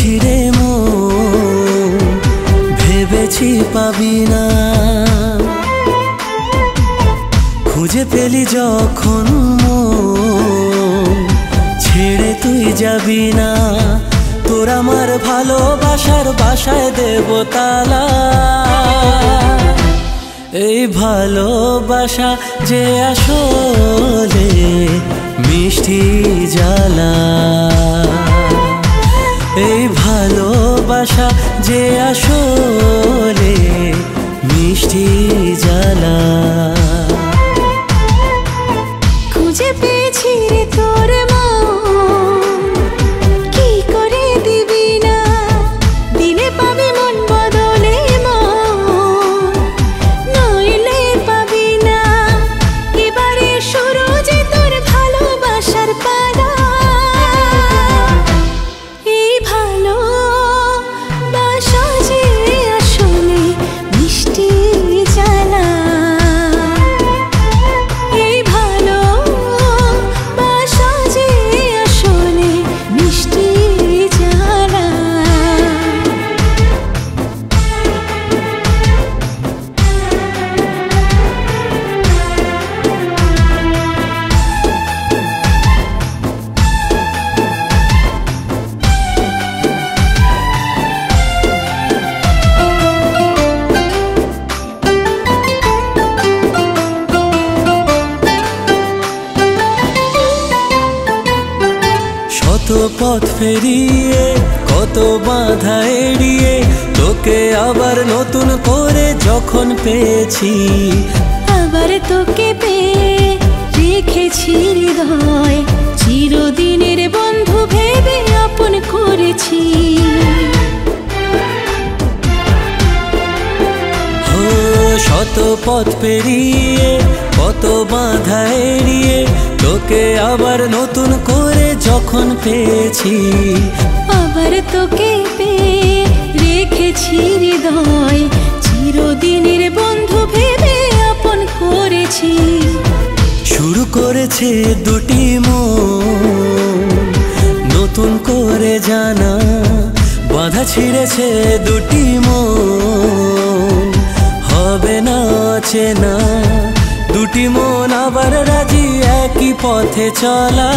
পেয়েছি রে মন, ভেবেছি পাবি না। খুঁজে পেলি যখন মন, ছেড়ে তুই যাবি না। তোর আমার ভালোবাসার বাসায় দেব তালা। এই ভালোবাসা যে আসলে মিষ্টি জ্বালা, এই ভালোবাসা যে আসলে মিষ্টি জ্বালা। খুঁজে পেয়েছি রে তোর মন, কি করে দিবি না। দিলে পাবি মন বদলে মন, নইলে পাবি না। এবারে শুরু যে তোর ভালোবাসার পালা। এই ভালোবাসা যে আসলে মিষ্টি জ্বালা, এই ভালোবাসা যে আসলে মিষ্টি জ্বালা। শত পথ পেরিয়ে কত বাধা এড়িয়ে তোকে আবার নতুন করে যখন পেয়েছি, আবার তোকে পেয়ে রেখেছি হৃদয়, চিরদিনের বন্ধু ভেবে আপন করেছি। ও শত পথ পেরিয়ে কত বাধা এড়িয়ে তোকে আবার নতুন করে যখন পেয়েছি, আবার তোকে পেয়ে রেখেছি হৃদয়, চিরদিনের বন্ধু ভেবে আপন করেছি। শুরু করেছে দুটি মন নতুন করে জানা, বাধা ছিঁড়েছে দুটি মন হবে না চেনা। দুটি মন আবার রাজি একই পথে চলা,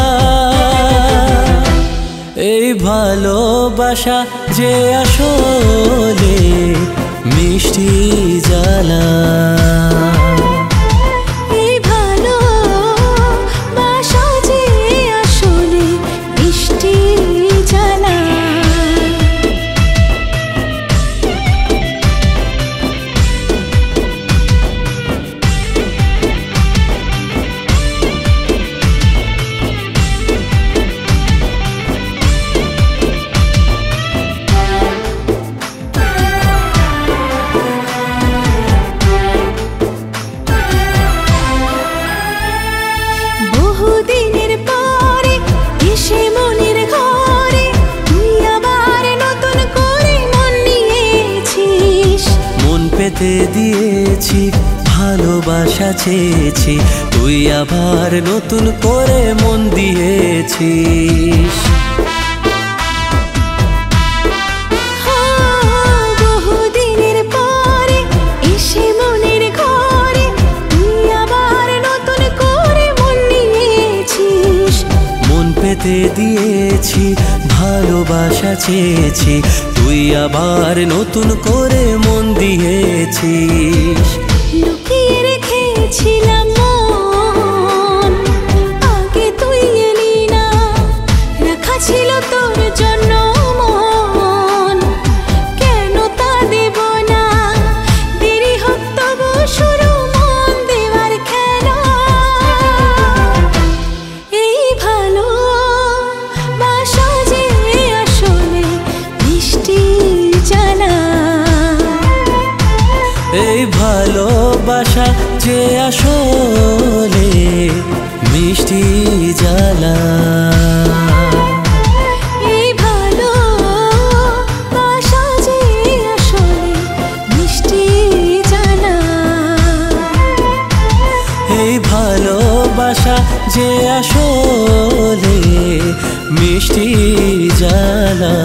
এই ভালোবাসা যে আসলে মিষ্টি জ্বালা। এই ভালোবাসা যে আসলে মিষ্টি জ্বালা। বহুদিনের পরে এসে মনের ঘরে তুই আবার নতুন করে মন নিয়েছিস। মন পেতে দিয়েছি ভালোবাসা চেয়েছি, তুই আবার নতুন করে মন দিয়েছিস। বহুদিনের পরে এসে মনের ঘরে তুই আবার নতুন করে মন নিয়েছিস। মন পেতে দিয়েছি ভালোবাসা চেয়েছি, তুই আবার নতুন করে মন দিয়েছিস। লুকিয়ে রেখেছিলাম মন, আগে তুই এলি না। রাখা ছিল তোর জন্য মন, কেন তা দেব না। দেরি হোক তবু শুরু মন দেওয়ার খেলা। এই ভালোবাসা যে আসলে মিষ্টি জ্বালা, এই ভালোবাসা যে আসলে মিষ্টি জ্বালা। এই ভালোবাসা যে আসলে মিষ্টি জ্বালা। এই ভালোবাসা যে আসলে মিষ্টি জ্বালা।